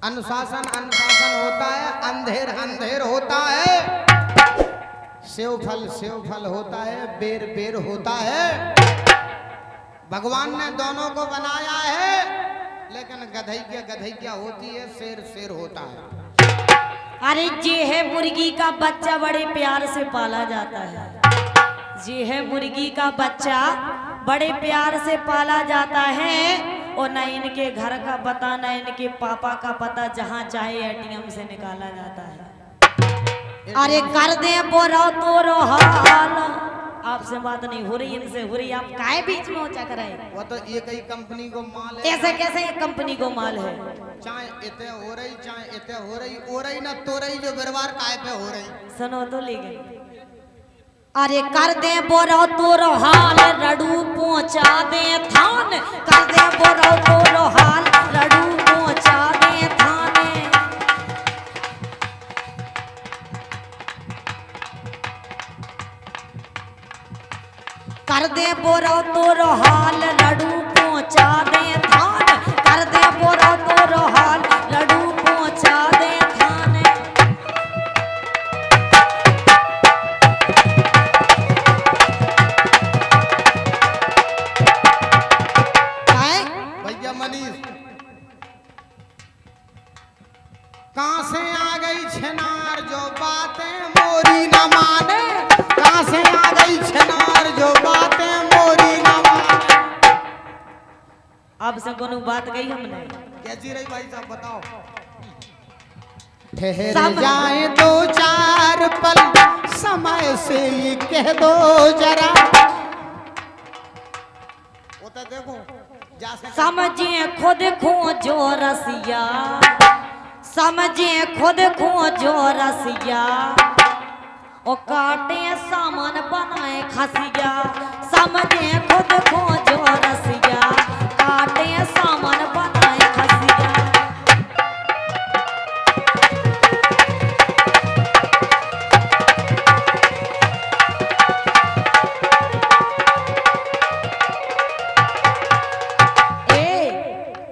अनुशासन अनुशासन होता है, अंधेर अंधेर होता है, सेव फल होता है, बेर बेर होता है। भगवान ने दोनों को बनाया है, लेकिन गधई क्या होती है, शेर शेर होता है। अरे ये है मुर्गी का बच्चा, बड़े प्यार से पाला जाता है। ये है मुर्गी का बच्चा, बड़े प्यार से पाला जाता है, और न इनके घर का पता न इनके पापा का पता, जहाँ चाहे एटीएम से निकाला जाता है। अरे कर दे बोरा तो रोहाल। आपसे बात नहीं हो रही, इनसे हो रही, आप काहे बीच में ऊंचा कराए? वो तो एक ही कंपनी को माल है। ऐसे कैसे एक कंपनी को माल है? चाहे इतने हो रही, चाहे इतने हो रही ना तो रही, जो व्यवहार काय पे हो रही। सुनो तो ले गई। अरे कर दे बोरा तो हाल, रडू पहुंचा दे थान। कर दे बोरा तो हाल, रडू पहुंचा दे थाने। कर दे बोरा तो हाल, रडू पहुंचा दे थान। कर दे बोरा तो हाल, रडू पहुंचा दे थाने। भैया मनीष, कहां से आ गई छनार जो बातें मोरी न माने? कहां से आ गई छनार जो बातें मोरी न माने? अब से कोनो बात गई हमने? कैसी रही भाई साहब, बताओ। ठहर जाए दो चार पल, समय से ये कह दो जरा। वो तो देखो, समझिए खुद खोजो रसिया, समझिए खुद खोजो रसिया, और काटे सामान बनाए खसिया। समझिए खुद खोजो रसिया, काटे सामान बनाए खसिया।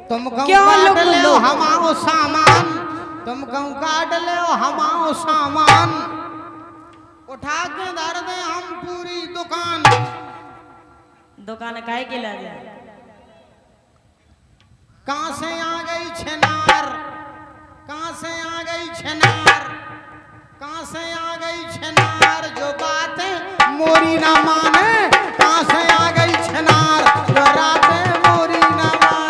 तुम कहूँ काट ले हमाओ सामान, तुम कहूँ काट ले हमाओ सामान, उठा के धर दे हम पूरी दुकान। दुकान काहे के ला दे? कहां से आ गई छनार, कहां से आ गई छनार, कहां से आ गई छनार जो बातें मोरी ना माने? कहां से आ गई छनार जो रातें मोरी ना माने?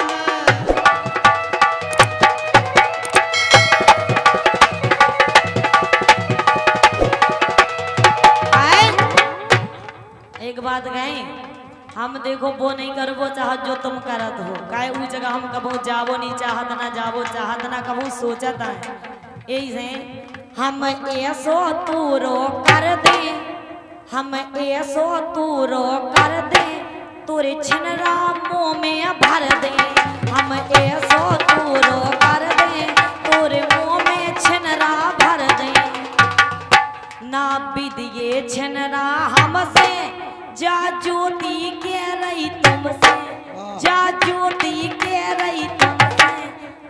एक बात कहें, हम देखो वो नहीं करबो चाहत जो तुम करत हो। काहे उस जगह हम कबो जाबो नहीं चाहत, ना जाबो चाहत, ना कबो सोचत है। यही से हम ऐसो तूरो कर दे, हम ऐसो तूरो कर दे, तोरे छिनरा मुँह में भर दे। हम ऐसो तूरो कर दे, तोरे मुँह में छिनरा भर दे। ना बिदिए छिनरा हमसे, जा ज्योति के रही तुमसे, जा ज्योति के रही तुमसे,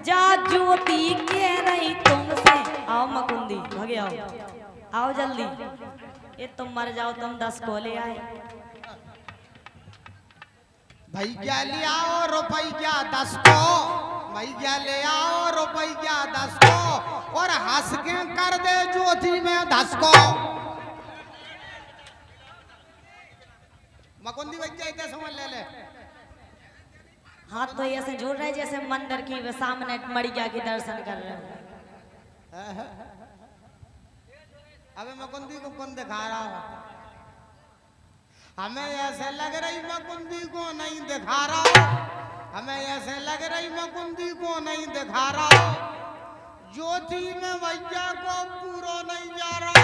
जा ज्योति के रही तुमसे। आओ मकुंदी, भागे आओ, आओ जल्दी। ये तुम मर जाओ, तुम 10 को ले आए। भैया ले आओ रुपया 10 को, भैया ले आओ रुपया 10 को, और हंस के कर दे ज्योति में 10 को। मकुंदी भैया इधर समझ ले। हाथ तो ऐसे जोड़ रहे जैसे मंदिर की सामने मड़िया के दर्शन कर रहे हो। अबे मकुंदी को कौन दिखा रहा हो? हमें ऐसे लग रही मकुंदी को नहीं दिखा रहा हो, हमें ऐसे लग रही मकुंदी को नहीं दिखा रहा हो। ज्योति में भैया को पूरा नहीं जा रहा।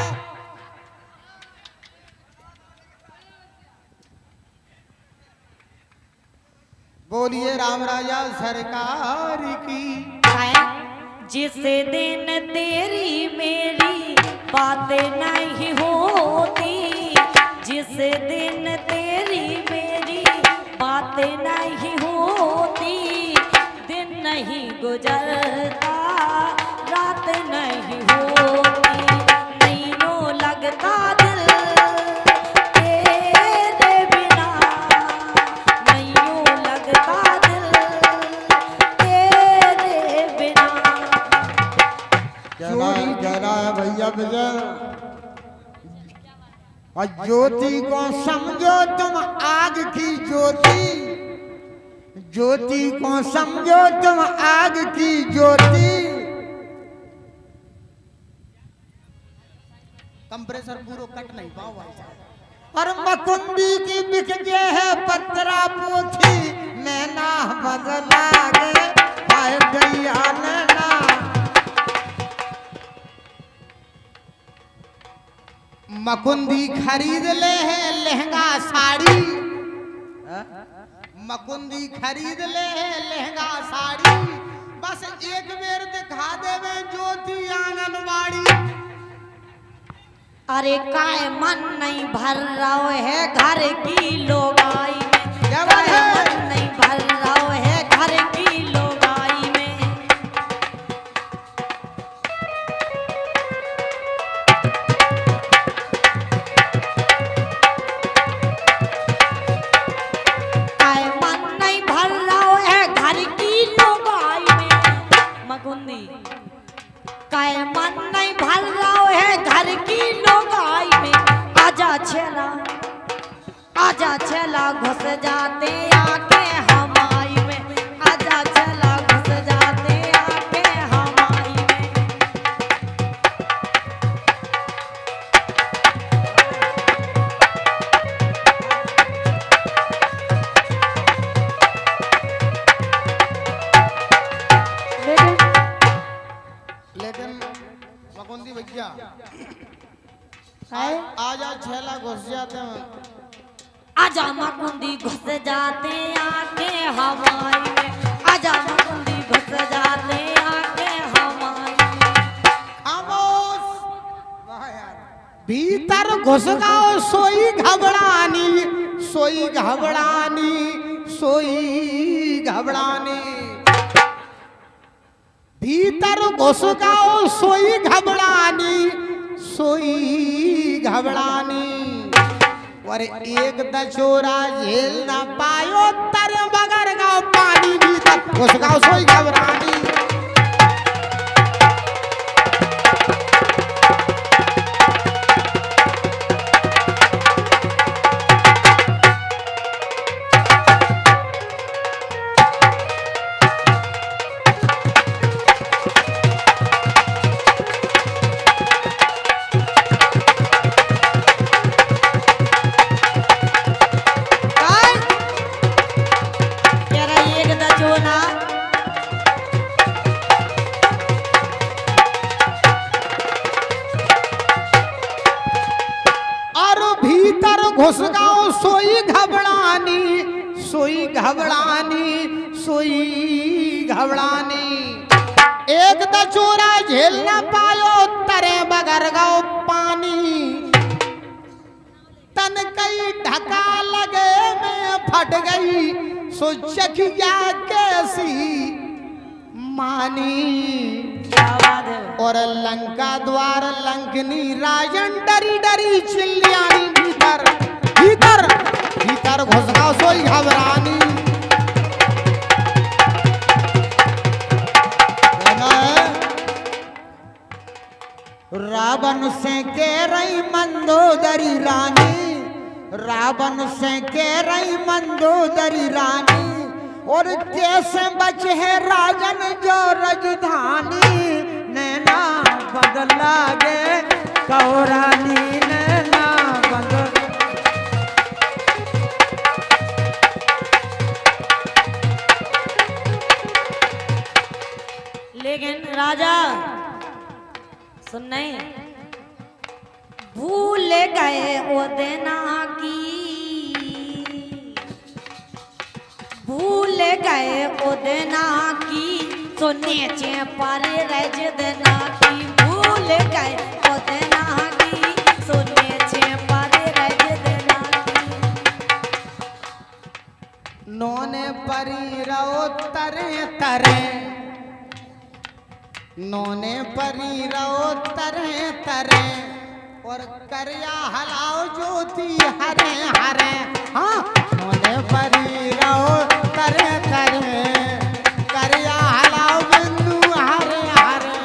बोलिए राम राजा सरकार की। जिस दिन तेरी मेरी बातें नहीं होती, जिस दिन तेरी मेरी बातें नहीं होती, दिन नहीं गुजरता, रात नहीं होती, नहीं लगता दिल तेरे बिना, नहीं लगता दिल तेरे बिना। कह रहा है भैया विजय, और ज्योति को समझो तुम आग की ज्योति, ज्योति को समझो तुम आग की ज्योति। कंप्रेसर पूरा कट नहीं पाओ भाई साहब। और मकुंडी की बिकजे है पत्रा पोथी, नैना बदला गे हाय गैया नैना। मकुंदी खरीद ले है लहंगा साड़ी, मकुंदी खरीद ले है लहंगा साड़ी, बस एक बेर दिखा देवे ज्योति आंगनबाड़ी। अरे काय मन नहीं भर रहा है घर की लोगाई में, काय मन नहीं भर रहा है घर की लोगाई में। काय मन नहीं भर रहा है घर की लोगाई में, मकुंदी काय मन नहीं भर रहा है घर की लोगाई में। आजा छेला, आजा छेला घुस जाते आके हमाई में, आजा छेला घुस जाते आके हमाई में। लेकिन मकुंदी भैया है आजा छेला घुस जाते हैं। आजा मकुंदी घुस जाते आके हमाई में, आजा मकुंदी घुस जाते आके हमाई में। खामोश। भीतर घुस गाओ सोई घबरानी, सोई घबरानी, सोई घबरानी। भीतर घुस गाओ सोई घबरानी, सोई घबरानी। और एक दचोरा झेल ना पायो तर बगर गाओ पानी, भीतर घुस गाओ सोई घबरानी। घुस गाओ सोई घबरानी, सोई घबरानी, सोई घबरानी। एक दचोरा झेल न पायो तरे बगर गाओ पानी, तन कई ढका लगे में फट गई, सो चखिया कैसी मानी। और लंका द्वार लंकनी राजन डरी डरी चिल्लियानी, भीतर भीतर भीतर घुस गाओ सोई घबरानी। रावण से कह रही मंदोदरी रानी, रावण से कह रही मंदोदरी रानी। और कैसे बचे है राजन जो राजधानी, नैना बदला गे कौरानी, नैना बदल। लेकिन राजा सुन नहीं, भूल गए ओ देना की, भूल गए ओ देना की, तो नीचे पर रज देना की। भूल गए ओ देना की, तो नीचे पर रज देना की। नौने परी रहो तरे तरे, नौने परी रहो तरे तरे, और करिया हलाओ ज्योति हरे हरे। हाँ, नौने परी रहो तरे तरे, करिया हलाओ बिंदु हरे हरे।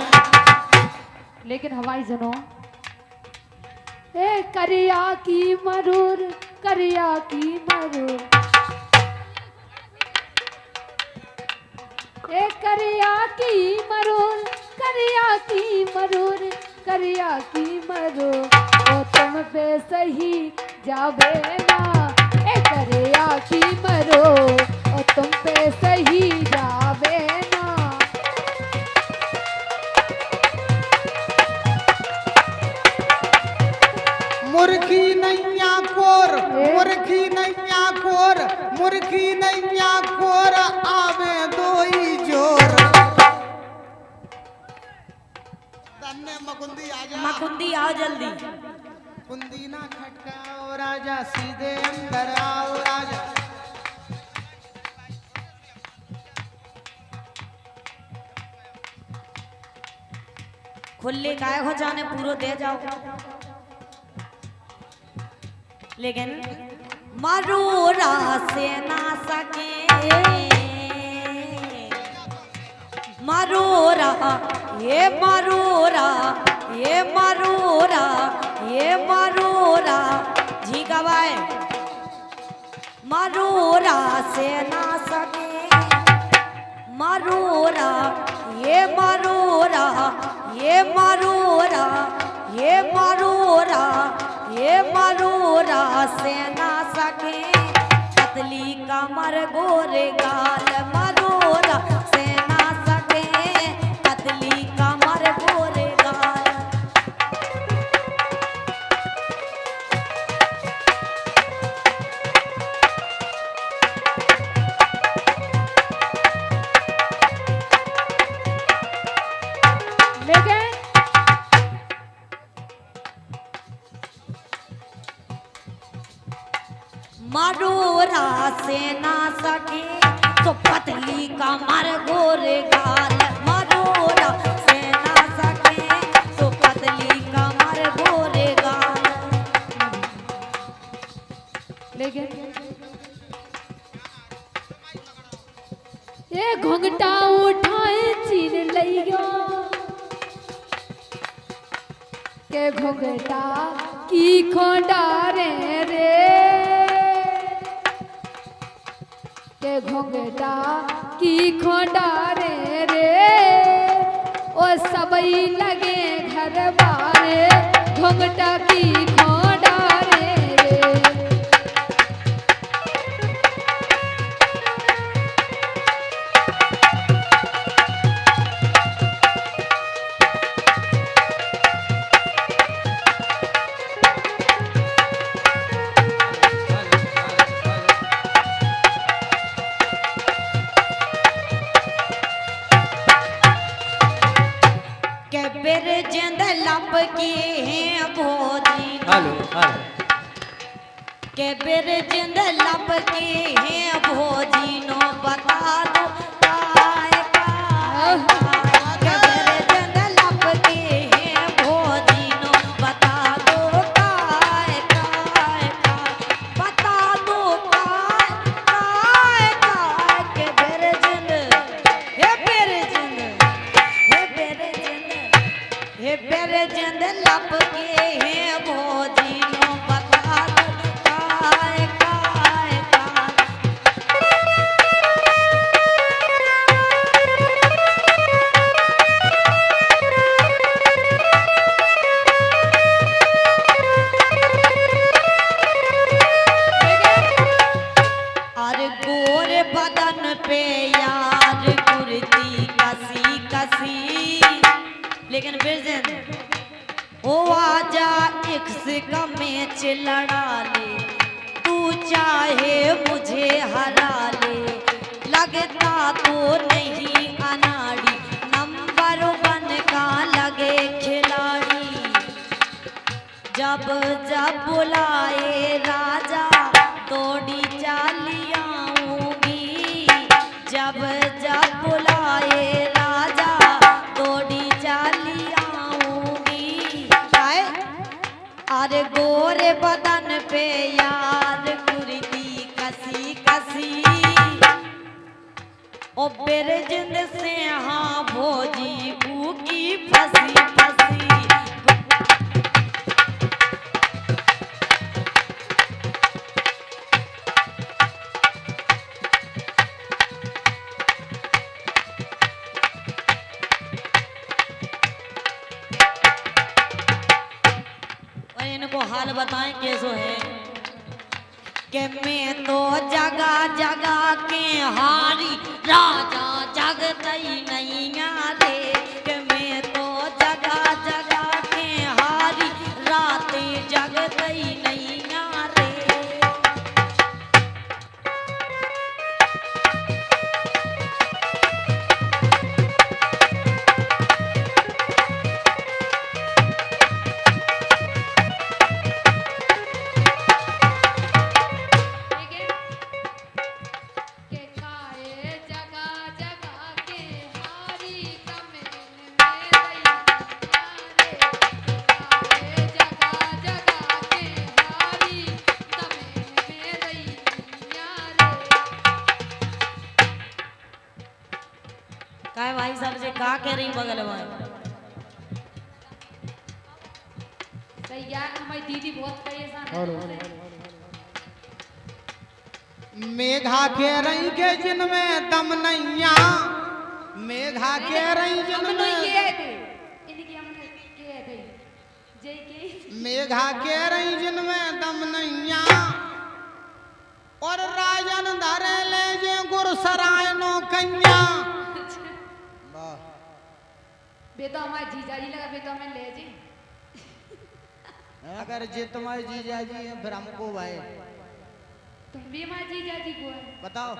लेकिन हवाई जनो ए करिया की मरूर, करिया की मरूर, ए करिया की मरूर, करिया की मरूर, करिया की मरूर, ओ तुम पे सही जावे ना, ए करिया की मरूर, ओ तुम पे सही जावे ना। मुर्खी नैया कोर, मुर्खी नैया कोर, मुर्खी नैया कोर, आवे दोई जोर। तन्ने मकुंदी आजा, मकुंदी आओ जल्दी। कुंदी ना खटकाओ राजा, सीधे अंदर आओ राजा। खुले काय हो जाने पूरो दे जाओ। लेकिन मरूरा से ना सके, मरूरा ये मरूरा, ये मरूरा, ये मरूरा जी गवाए, मरूरा से ना सके, मरूरा ये मरूरा, ये मरूरा, ये मरूरा, ये मरूरा से ना सके, पतली कमर गोरे गाल, मरूरा से ना सके, पतली कमर गोरे गाल। लेकिन मरूरा से ना सके तो पतली कमर गोरे गाल, मरूरा से ना सके तो पतली कमर गोरे गाल। लेकिन ये घुंघटा उठाए चीन लियो, के घुंघटा की खोडारे रे, के घुंघटा की खोडारे रे, ओ सबई लगे घर बारे, घुंघटा की खोडारे रे। के बेर जिंद लब की हैं भोजी, हेलो हेलो के बेर जिंद लब की हैं भोजी नो बता दो काय काय, के बेर जिंद लब की हैं भोजी नो बता दो काय काय काय, बता दो काय काय काय, के बेर जिंद हे बेर जिंद, हे बेर जिंद, हे बेर जिंद लब के हैं भोजी नो बता दो काय काय काय। और गोर बदन पे यार कुर्ती कसी कसी, लेकिन बिरजन ओ आजा एक से मैच लड़ा ले, तू चाहे मुझे हरा ले, लगता तो नहीं अनाड़ी, नंबर 1 का लगे खिलाड़ी, जब जब बुलाए राजा दौड़ी चालियाऊंगी। बेरे जिंद से हाँ भोजी ऊ की फंसी फंसी। और इनको हाल बताएं कैसो है कि मैं तो जगह जगह के हारी राजा जगतई नैया रे। कि मैं तो जगह जगह के हारी राते जगतई नैया रे। ठीक है के काए जगह जगह के हारी कमेन में दैया रे। काए जगह जगह के हारी कमेन में दैया रे। काय भाई साहब से का कह रही बगल में? सही यार हमारी दीदी बहुत परेशान है। मेघा के रही के जिनमें दम नैया, मेघा के रही हमने जिनमें किए थे इनकी हमने किए थे जय के मेघा के रही जिनमें दम नैया। और राजन धरे ले जे गुरसराय नो कन्या। बे तो हमारे जीजा जी लगा बे तो हमें ले जी। अगर जे तुम्हारे जीजा जी हैं फिर हमको भाई तुम भी हमारे जीजा जी को है। बताओ।